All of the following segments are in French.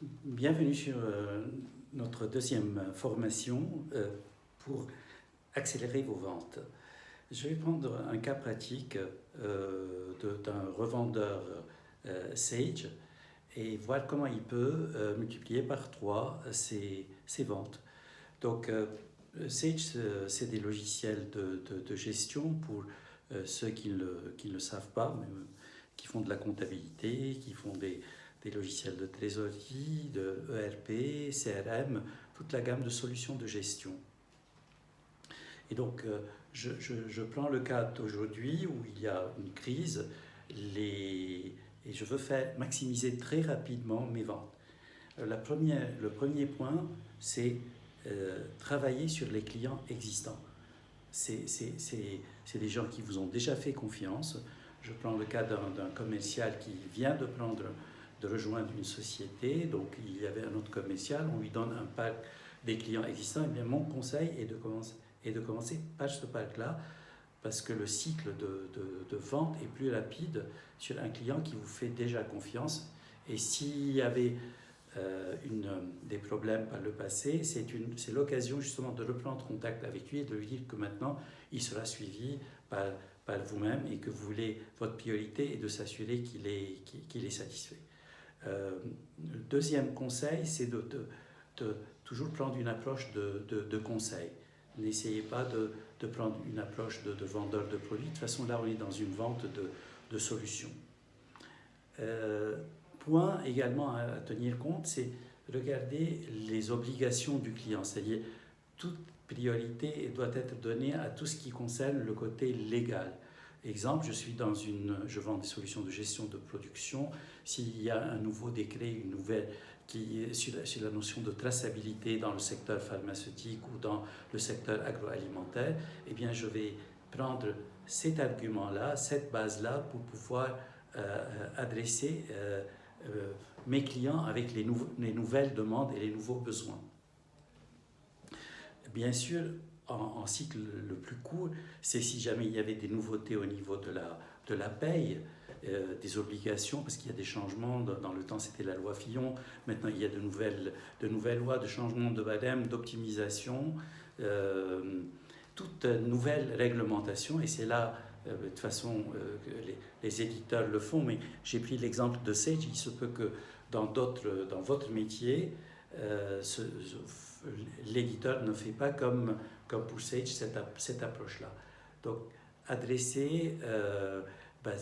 Bienvenue sur notre deuxième formation pour accélérer vos ventes. Je vais prendre un cas pratique d'un revendeur Sage et voir comment il peut multiplier par 3 ses ventes. Donc, Sage, c'est des logiciels de gestion pour ceux qui ne le savent pas, mais, qui font de la comptabilité, qui font des logiciels de trésorerie, de ERP, CRM, toute la gamme de solutions de gestion. Et donc, je prends le cas d'aujourd'hui où il y a une crise et je veux maximiser très rapidement mes ventes. Le premier point, c'est travailler sur les clients existants. C'est des gens qui vous ont déjà fait confiance. Je prends le cas d'un commercial qui vient de rejoindre une société, donc il y avait un autre commercial, on lui donne un pack des clients existants. Et bien mon conseil est de commencer par ce pack-là, parce que le cycle de vente est plus rapide sur un client qui vous fait déjà confiance. Et s'il y avait des problèmes par le passé, c'est l'occasion justement de reprendre contact avec lui et de lui dire que maintenant il sera suivi par vous-même et que votre priorité est de s'assurer qu'il est satisfait. Le deuxième conseil, c'est de toujours prendre une approche de conseil. N'essayez pas de prendre une approche de vendeur de produits. De toute façon, là, on est dans une vente de solutions. Point également à tenir compte, c'est regarder les obligations du client. C'est-à-dire, toute priorité doit être donnée à tout ce qui concerne le côté légal. Exemple, je vends des solutions de gestion de production. S'il y a un nouveau décret, une nouvelle sur la notion de traçabilité dans le secteur pharmaceutique ou dans le secteur agroalimentaire, eh bien, je vais prendre cet argument-là, cette base-là, pour pouvoir adresser mes clients avec les nouvelles demandes et les nouveaux besoins. Bien sûr, en cycle le plus court, c'est si jamais il y avait des nouveautés au niveau de la paye, des obligations, parce qu'il y a des changements. Dans le temps, c'était la loi Fillon. Maintenant, il y a de nouvelles lois de changement de barème, d'optimisation, toute nouvelle réglementation. Et c'est là, de toute façon, que les éditeurs le font. Mais j'ai pris l'exemple de Sage. Il se peut que dans votre métier, l'éditeur ne fait pas comme pour Sage cette approche-là. Donc, adresser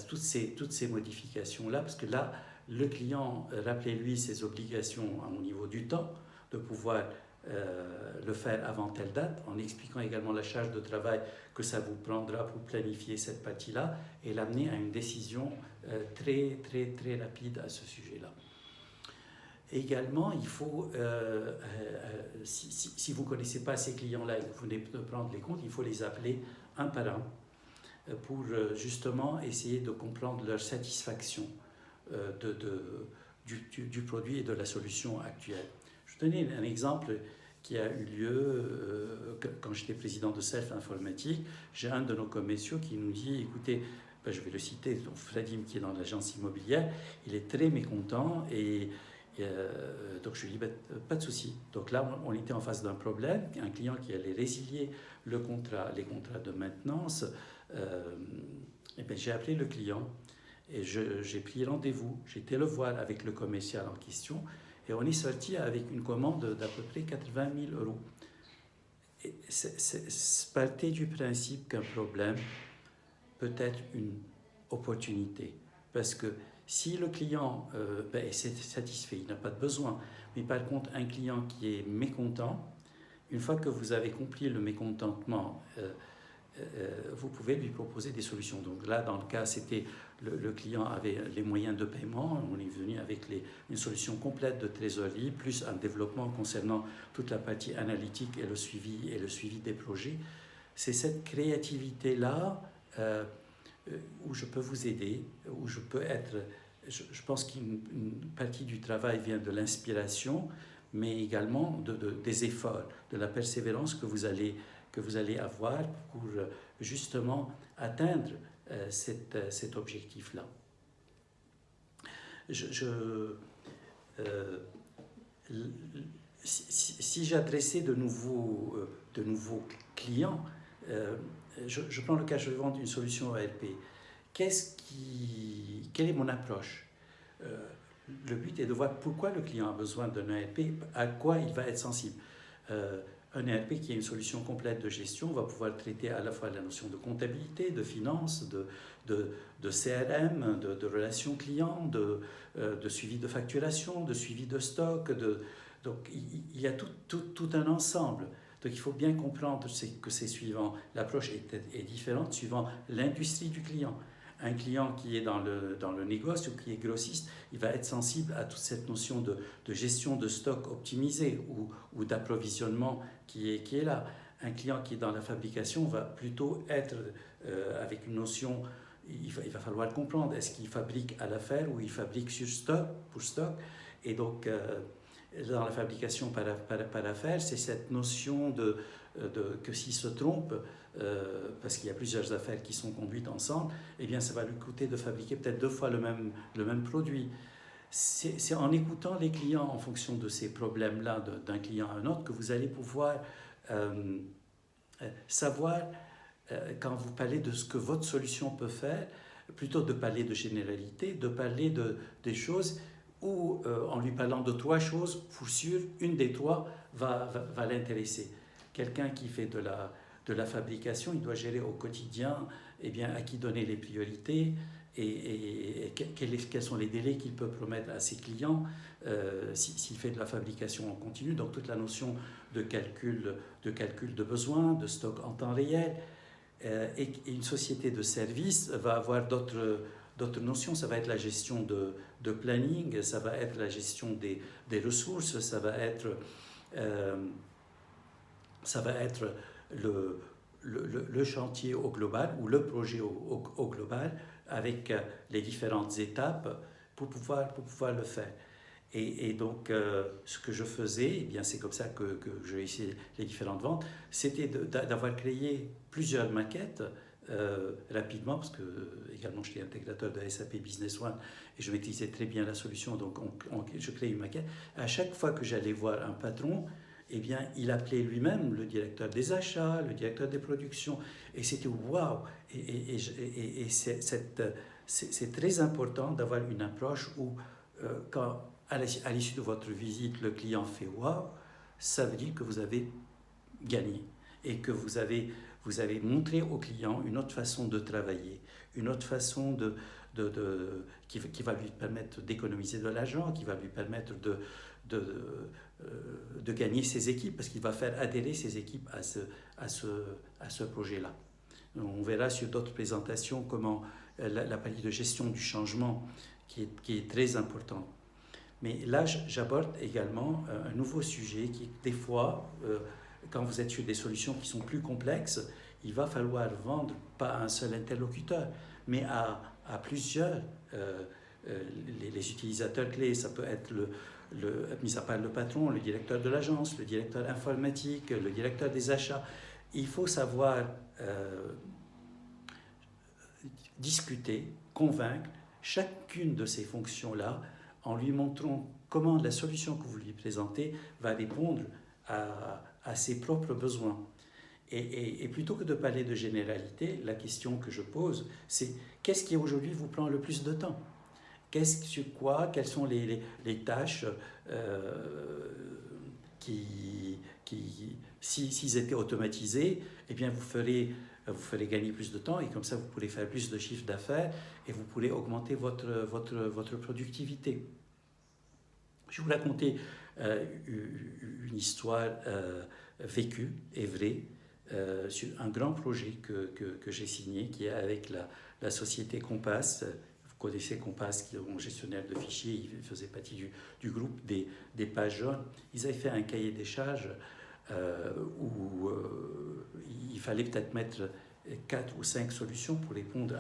toutes ces modifications-là, parce que là, le client, rappelez-lui ses obligations au niveau du temps, de pouvoir le faire avant telle date, en expliquant également la charge de travail que ça vous prendra pour planifier cette partie-là, et l'amener à une décision très, très, très rapide à ce sujet-là. Également, il faut, si vous ne connaissez pas ces clients-là et que vous venez de prendre les comptes, il faut les appeler un par un pour justement essayer de comprendre leur satisfaction du produit et de la solution actuelle. Je vais vous donner un exemple qui a eu lieu quand j'étais président de Self Informatique. J'ai un de nos commerciaux qui nous dit, écoutez, je vais le citer, Fradim qui est dans l'agence immobilière, il est très mécontent et donc je lui dis, pas de souci. Donc là, on était en face d'un problème, un client qui allait résilier les contrats de maintenance. J'ai appelé le client et j'ai pris rendez-vous. J'ai été le voir avec le commercial en question et on est sorti avec une commande d'à peu près 80 000 euros. Partez du principe qu'un problème peut être une opportunité, parce que si le client est satisfait, il n'a pas de besoin, mais par contre un client qui est mécontent, une fois que vous avez compris le mécontentement, vous pouvez lui proposer des solutions. Donc là, dans le cas, c'était le client avait les moyens de paiement, on est venu avec une solution complète de trésorerie, plus un développement concernant toute la partie analytique et le suivi des projets. C'est cette créativité-là où je peux vous aider, où je peux être... Je pense qu'une partie du travail vient de l'inspiration, mais également des efforts, de la persévérance que vous allez avoir pour justement atteindre cet objectif-là. si j'adressais de nouveaux clients, je prends le cas, je vais vendre une solution ERP. Quelle est mon approche? Le but est de voir pourquoi le client a besoin d'un ERP, à quoi il va être sensible. Un ERP qui est une solution complète de gestion va pouvoir traiter à la fois la notion de comptabilité, de finance, de CRM, de relations clients, de suivi de facturation, de suivi de stock. Donc il y a tout un ensemble. Donc il faut bien comprendre que c'est suivant, l'approche est différente suivant l'industrie du client. Un client qui est dans le négoce ou qui est grossiste, il va être sensible à toute cette notion de gestion de stock optimisé ou d'approvisionnement qui est là. Un client qui est dans la fabrication va plutôt être avec une notion, il va falloir comprendre, est-ce qu'il fabrique à l'affaire ou il fabrique sur stock, pour stock. Et donc, dans la fabrication par affaire, c'est cette notion que s'il se trompe, parce qu'il y a plusieurs affaires qui sont conduites ensemble, eh bien ça va lui coûter de fabriquer peut-être 2 fois le même produit. C'est en écoutant les clients en fonction de ces problèmes-là, d'un client à un autre, que vous allez pouvoir savoir, quand vous parlez de ce que votre solution peut faire, plutôt de parler de généralité, de parler des choses où, en lui parlant de 3 choses, pour sûr, une des 3 va l'intéresser. Quelqu'un qui fait de la fabrication, il doit gérer au quotidien à qui donner les priorités et quels sont les délais qu'il peut promettre à ses clients s'il fait de la fabrication en continu. Donc toute la notion de calcul de besoins, de stock en temps réel. Et une société de service va avoir d'autres notions. Ça va être la gestion de planning, ça va être la gestion des ressources, ça va être le chantier au global ou le projet au global avec les différentes étapes pour pouvoir le faire. Et donc, ce que je faisais, c'est comme ça que j'ai essayé les différentes ventes, c'était d'avoir créé plusieurs maquettes rapidement, parce que également j'étais intégrateur de SAP Business One et je maîtrisais très bien la solution, donc je créais une maquette. À chaque fois que j'allais voir un patron, il appelait lui-même le directeur des achats, le directeur des productions, et c'était waouh! Et c'est très important d'avoir une approche où, quand à l'issue de votre visite, le client fait waouh, ça veut dire que vous avez gagné et que vous avez montré au client une autre façon de travailler, une autre façon qui va lui permettre d'économiser de l'argent, qui va lui permettre de gagner ses équipes, parce qu'il va faire adhérer ses équipes à ce projet-là. On verra sur d'autres présentations comment la partie de gestion du changement qui est très importante. Mais là, j'aborde également un nouveau sujet qui est des fois, quand vous êtes sur des solutions qui sont plus complexes, il va falloir vendre pas à un seul interlocuteur, mais à plusieurs. Les utilisateurs clés, ça peut être mis à part le patron, le directeur de l'agence, le directeur informatique, le directeur des achats. Il faut savoir discuter, convaincre chacune de ces fonctions-là en lui montrant comment la solution que vous lui présentez va répondre à ses propres besoins. Et plutôt que de parler de généralité, la question que je pose, c'est qu'est-ce qui aujourd'hui vous prend le plus de temps? Sur quoi? Quelles sont les tâches qui s'ils étaient automatisés, vous ferez gagner plus de temps et comme ça vous pourrez faire plus de chiffre d'affaires et vous pourrez augmenter votre productivité. Je vais vous raconter une histoire vécue et vraie sur un grand projet que j'ai signé, qui est avec la société Compass. Vous connaissez Compass, qui est mon gestionnaire de fichiers, il faisait partie du groupe des pages jaunes. Ils avaient fait un cahier des charges où il fallait peut-être mettre 4 ou 5 solutions pour répondre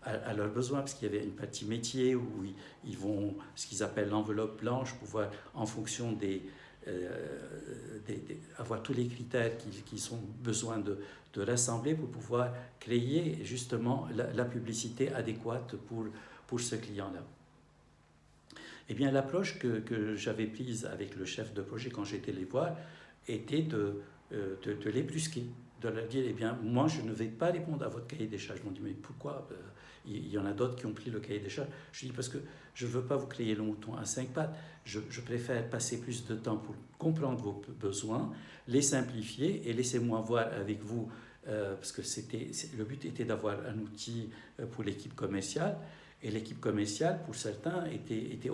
à leurs besoins, parce qu'il y avait une partie métier où ils vont, ce qu'ils appellent l'enveloppe blanche, pouvoir, en fonction avoir tous les critères qu'ils ont besoin de rassembler pour pouvoir créer justement la publicité adéquate pour ce client-là. Eh bien, l'approche que j'avais prise avec le chef de projet quand j'étais les voir était de les brusquer, de leur dire, eh bien, moi, je ne vais pas répondre à votre cahier des charges. Ils m'ont dit, mais pourquoi il y en a d'autres qui ont pris le cahier des charges. Je dis, parce que je ne veux pas vous créer le mouton à 5 pattes. Je préfère passer plus de temps pour comprendre vos besoins, les simplifier et laissez-moi voir avec vous, parce que le but était d'avoir un outil pour l'équipe commerciale. Et l'équipe commerciale, pour certains, était je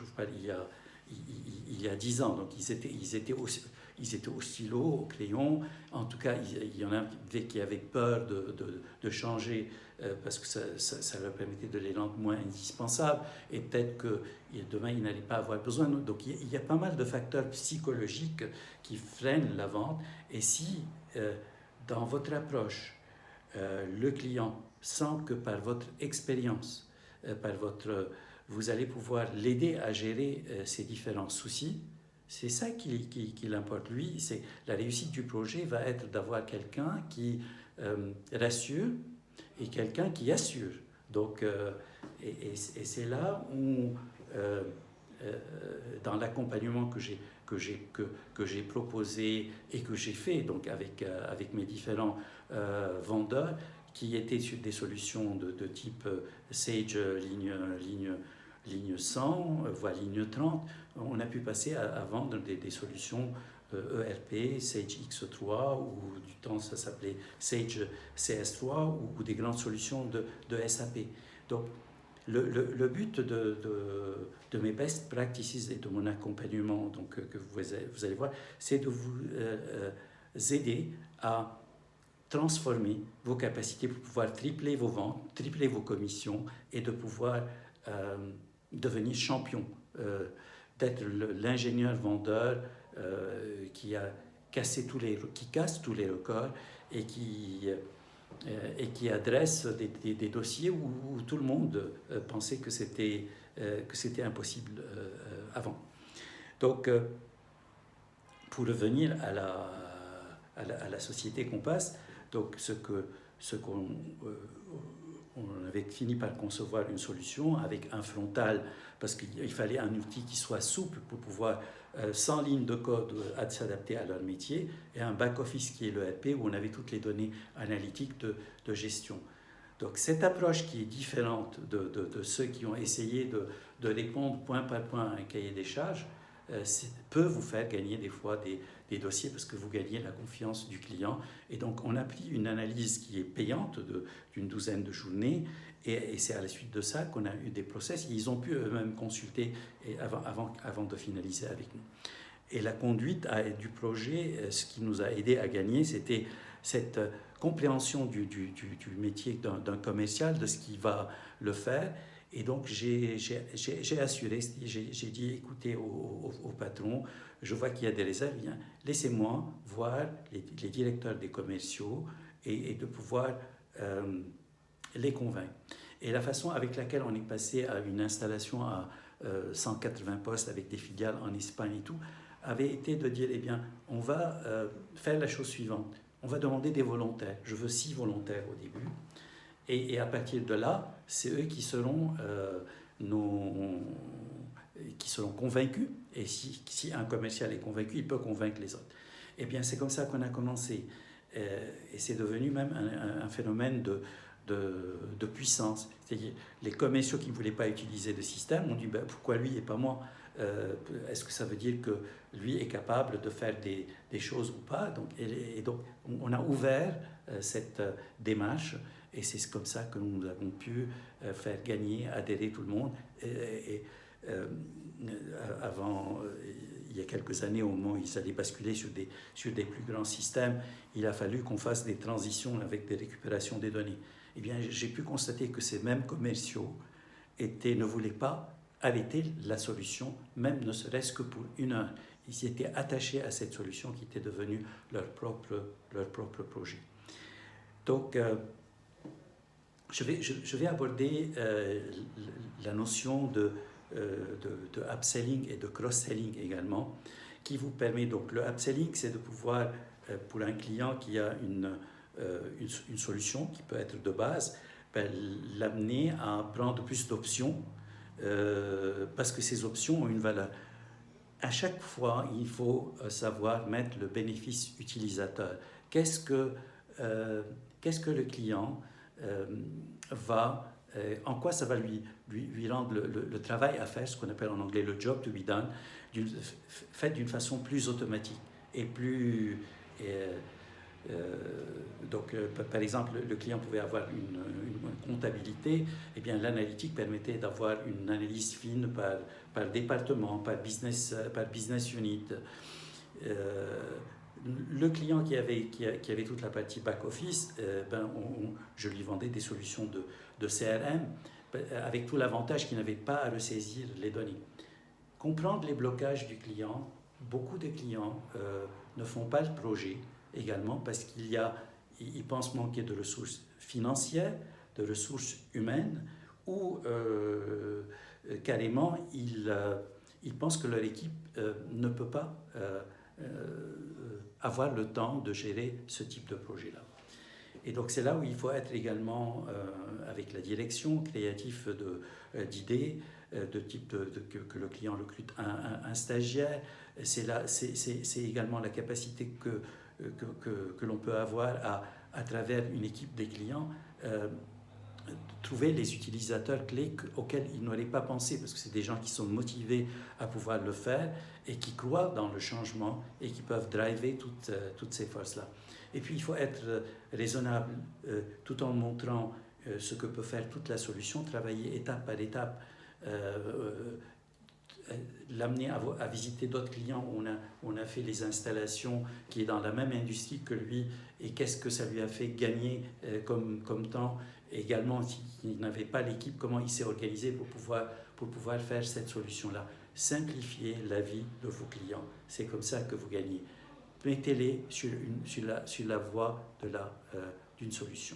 vous parle, il y a 10 ans. Donc ils étaient au stylo, au crayon. En tout cas, il y en avait qui avaient peur de changer parce que ça leur permettait de les rendre moins indispensables. Et peut-être que demain, ils n'allaient pas avoir besoin. Donc il y a pas mal de facteurs psychologiques qui freinent la vente. Et si, dans votre approche, le client sent que par votre expérience, vous allez pouvoir l'aider à gérer ses différents soucis, c'est ça qui l'importe. Lui, c'est la réussite du projet va être d'avoir quelqu'un qui rassure et quelqu'un qui assure. Donc, et c'est là où, dans l'accompagnement que j'ai proposé et que j'ai fait donc avec mes différents vendeurs, qui étaient sur des solutions de type Sage ligne 100, voire ligne 30, on a pu passer à vendre des solutions ERP, Sage X3, ou du temps ça s'appelait Sage CS3, ou des grandes solutions de SAP. Donc, le but de mes best practices et de mon accompagnement, donc, que vous allez voir, c'est de vous aider à transformer vos capacités pour pouvoir tripler vos ventes, tripler vos commissions et de pouvoir devenir champion, d'être l'ingénieur vendeur qui casse tous les records et qui adresse des dossiers où tout le monde pensait que c'était impossible avant. Donc, pour revenir à la société qu'on passe, donc ce qu'on on avait fini par concevoir une solution avec un frontal, parce qu'il fallait un outil qui soit souple pour pouvoir, sans ligne de code, s'adapter à leur métier, et un back-office qui est l'ERP, où on avait toutes les données analytiques de gestion. Donc cette approche qui est différente de ceux qui ont essayé de répondre point par point à un cahier des charges, peut vous faire gagner des fois des dossiers parce que vous gagnez la confiance du client. Et donc, on a pris une analyse qui est payante d'une douzaine de journées et c'est à la suite de ça qu'on a eu des process. Ils ont pu eux-mêmes consulter avant de finaliser avec nous. Et la conduite du projet, ce qui nous a aidé à gagner, c'était cette compréhension du métier d'un commercial, de ce qui va le faire. Et donc, j'ai assuré, j'ai dit, écoutez, au patron, je vois qu'il y a des réserves, bien, laissez-moi voir les directeurs des commerciaux et de pouvoir les convaincre. Et la façon avec laquelle on est passé à une installation à 180 postes avec des filiales en Espagne et tout, avait été de dire, eh bien, on va faire la chose suivante. On va demander des volontaires. Je veux 6 volontaires au début. Et à partir de là, c'est eux qui seront convaincus. Et si un commercial est convaincu, il peut convaincre les autres. Eh bien, c'est comme ça qu'on a commencé. Et c'est devenu même un phénomène de puissance. C'est-à-dire, les commerciaux qui ne voulaient pas utiliser le système ont dit, ben, pourquoi lui et pas moi ? Est-ce que ça veut dire que lui est capable de faire des choses ou pas ? Donc, et donc, on a ouvert cette démarche. Et c'est comme ça que nous avons pu faire gagner, adhérer tout le monde. Avant, il y a quelques années, au moment où ils allaient basculer sur des plus grands systèmes, il a fallu qu'on fasse des transitions avec des récupérations des données. Eh bien, j'ai pu constater que ces mêmes commerciaux ne voulaient pas arrêter la solution, même ne serait-ce que pour une heure. Ils étaient attachés à cette solution qui était devenue leur propre projet. Donc, je vais aborder la notion de upselling et de cross-selling également, qui vous permet, donc le upselling, c'est de pouvoir, pour un client qui a une solution qui peut être de base, l'amener à prendre plus d'options parce que ces options ont une valeur. À chaque fois, il faut savoir mettre le bénéfice utilisateur. Qu'est-ce que le client en quoi ça va lui rendre le travail à faire, ce qu'on appelle en anglais le job to be done, fait d'une façon plus automatique et plus... par exemple, le client pouvait avoir une comptabilité, et bien l'analytique permettait d'avoir une analyse fine par département, par business unit. Le client qui avait toute la partie back-office, je lui vendais des solutions de CRM avec tout l'avantage qu'il n'avait pas à ressaisir les données. Comprendre les blocages du client, beaucoup de clients ne font pas le projet également parce qu'ils pensent manquer de ressources financières, de ressources humaines ou carrément ils pensent que leur équipe ne peut pas avoir le temps de gérer ce type de projet-là. Et donc c'est là où il faut être également avec la direction créative d'idées, de type que le client recrute un stagiaire. C'est également la capacité que l'on peut avoir à travers une équipe des clients, trouver les utilisateurs clés auxquels ils n'auraient pas pensé, parce que c'est des gens qui sont motivés à pouvoir le faire et qui croient dans le changement et qui peuvent driver toutes ces forces-là. Et puis il faut être raisonnable tout en montrant ce que peut faire toute la solution, travailler étape par étape, l'amener à visiter d'autres clients. On a fait les installations qui est dans la même industrie que lui et qu'est-ce que ça lui a fait gagner comme temps. Et également, s'il n'avait pas l'équipe, comment il s'est organisé pour pouvoir faire cette solution-là. Simplifiez la vie de vos clients. C'est comme ça que vous gagnez. Mettez-les sur la voie d'une solution.